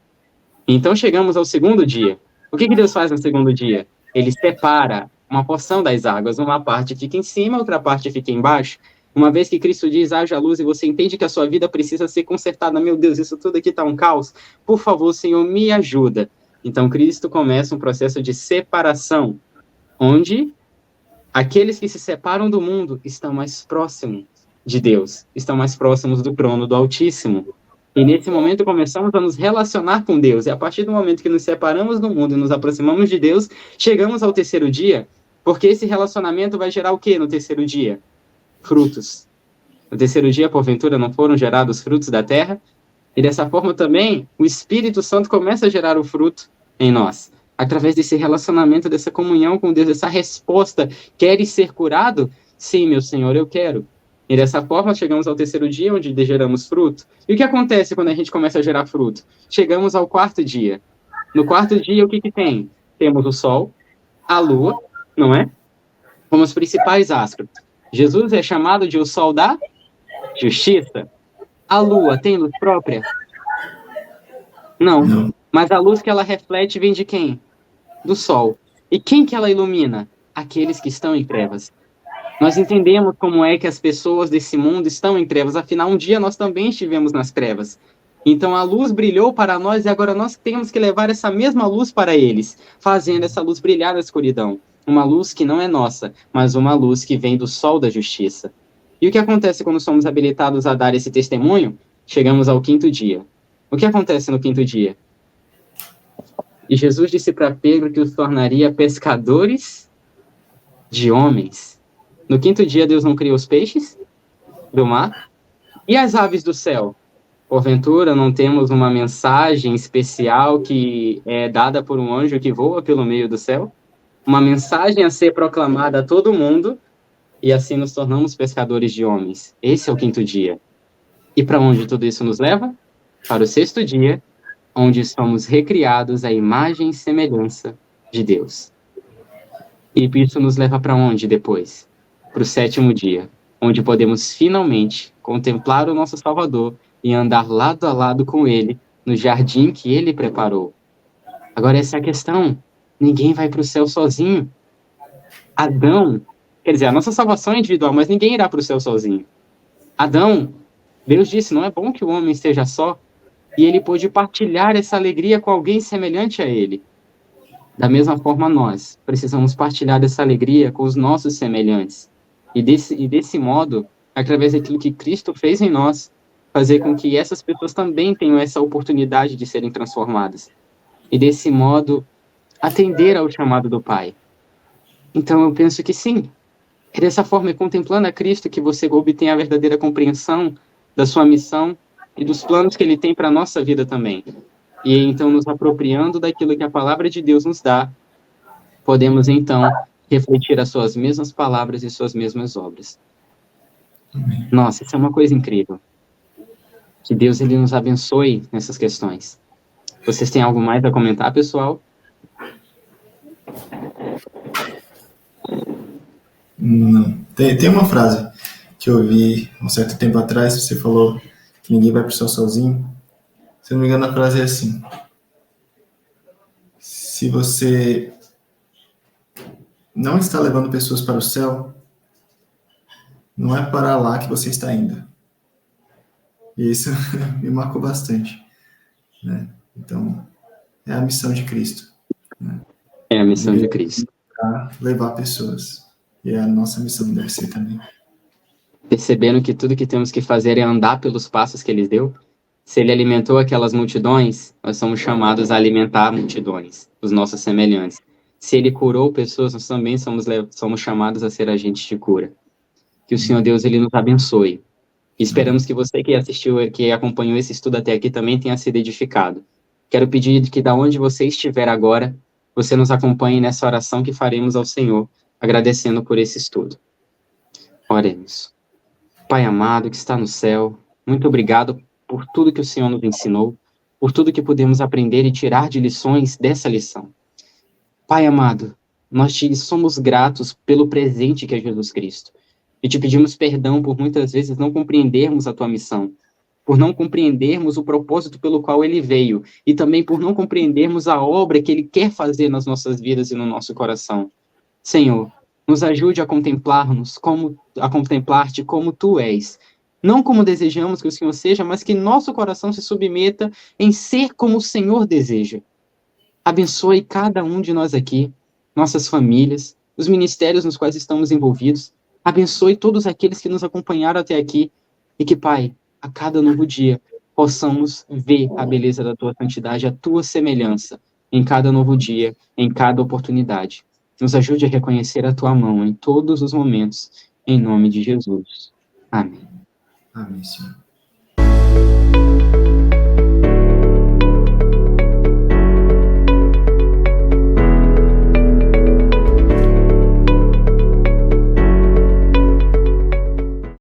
Então chegamos ao segundo dia. O que Deus faz no segundo dia? Ele separa uma porção das águas, uma parte fica em cima, outra parte fica embaixo. Uma vez que Cristo diz, haja luz, e você entende que a sua vida precisa ser consertada, meu Deus, isso tudo aqui está um caos, por favor, Senhor, me ajuda. Então Cristo começa um processo de separação, onde aqueles que se separam do mundo estão mais próximos de Deus, estão mais próximos do trono do Altíssimo. E nesse momento começamos a nos relacionar com Deus. E a partir do momento que nos separamos do mundo e nos aproximamos de Deus, chegamos ao terceiro dia, porque esse relacionamento vai gerar o quê no terceiro dia? Frutos. No terceiro dia, porventura, não foram gerados frutos da terra? E dessa forma também, o Espírito Santo começa a gerar o fruto em nós. Através desse relacionamento, dessa comunhão com Deus, dessa resposta, queres ser curado? Sim, meu Senhor, eu quero. E dessa forma, chegamos ao terceiro dia, onde geramos fruto. E o que acontece quando a gente começa a gerar fruto? Chegamos ao quarto dia. No quarto dia, o que tem? Temos o sol, a lua, não é? Como os principais astros. Jesus é chamado de o sol da justiça. A lua tem luz própria? Não. Mas a luz que ela reflete vem de quem? Do sol. E quem que ela ilumina? Aqueles que estão em trevas. Nós entendemos como é que as pessoas desse mundo estão em trevas, afinal, um dia nós também estivemos nas trevas. Então, a luz brilhou para nós e agora nós temos que levar essa mesma luz para eles, fazendo essa luz brilhar na escuridão. Uma luz que não é nossa, mas uma luz que vem do sol da justiça. E o que acontece quando somos habilitados a dar esse testemunho? Chegamos ao quinto dia. O que acontece no quinto dia? E Jesus disse para Pedro que os tornaria pescadores de homens. No quinto dia, Deus não criou os peixes do mar? E as aves do céu? Porventura, não temos uma mensagem especial que é dada por um anjo que voa pelo meio do céu? Uma mensagem a ser proclamada a todo mundo, e assim nos tornamos pescadores de homens. Esse é o quinto dia. E para onde tudo isso nos leva? Para o sexto dia, onde somos recriados à imagem e semelhança de Deus. E isso nos leva para onde depois? Para o sétimo dia, onde podemos finalmente contemplar o nosso Salvador e andar lado a lado com Ele no jardim que Ele preparou. Agora, essa é a questão. Ninguém vai para o céu sozinho. Adão, quer dizer, a nossa salvação é individual, mas ninguém irá para o céu sozinho. Adão, Deus disse, não é bom que o homem esteja só, e ele pôde partilhar essa alegria com alguém semelhante a ele. Da mesma forma, nós precisamos partilhar essa alegria com os nossos semelhantes. E desse modo, através daquilo que Cristo fez em nós, fazer com que essas pessoas também tenham essa oportunidade de serem transformadas. E desse modo, atender ao chamado do Pai. Então, eu penso que sim. É dessa forma, contemplando a Cristo, que você obtém a verdadeira compreensão da sua missão e dos planos que Ele tem para a nossa vida também. E então, nos apropriando daquilo que a palavra de Deus nos dá, podemos então refletir as suas mesmas palavras e suas mesmas obras. Amém. Nossa, isso é uma coisa incrível. Que Deus ele nos abençoe nessas questões. Vocês têm algo mais a comentar, pessoal? Não. Tem uma frase que eu ouvi um certo tempo atrás, você falou que ninguém vai para o céu sozinho. Se eu não me engano, a frase é assim: se você não está levando pessoas para o céu, não é para lá que você está indo. E isso me marcou bastante, né? Então, é a missão de Cristo, né? É a missão de Cristo. Para levar pessoas. E a nossa missão deve ser também. Percebendo que tudo que temos que fazer é andar pelos passos que ele deu. Se ele alimentou aquelas multidões, nós somos chamados a alimentar multidões, os nossos semelhantes. Se ele curou pessoas, nós também somos chamados a ser agentes de cura. Que o Senhor Deus, ele nos abençoe. E esperamos que você que assistiu, que acompanhou esse estudo até aqui, também tenha sido edificado. Quero pedir que, da onde você estiver agora, você nos acompanhe nessa oração que faremos ao Senhor, agradecendo por esse estudo. Oremos. Pai amado que está no céu, muito obrigado por tudo que o Senhor nos ensinou, por tudo que pudemos aprender e tirar de lições dessa lição. Pai amado, nós te somos gratos pelo presente que é Jesus Cristo. E te pedimos perdão por muitas vezes não compreendermos a tua missão, por não compreendermos o propósito pelo qual ele veio, e também por não compreendermos a obra que ele quer fazer nas nossas vidas e no nosso coração. Senhor, nos ajude a contemplar-te como tu és. Não como desejamos que o Senhor seja, mas que nosso coração se submeta em ser como o Senhor deseja. Abençoe cada um de nós aqui, nossas famílias, os ministérios nos quais estamos envolvidos. Abençoe todos aqueles que nos acompanharam até aqui. E que, Pai, a cada novo dia, possamos ver a beleza da tua santidade, a tua semelhança, em cada novo dia, em cada oportunidade. Nos ajude a reconhecer a tua mão em todos os momentos, em nome de Jesus. Amém. Amém, Senhor.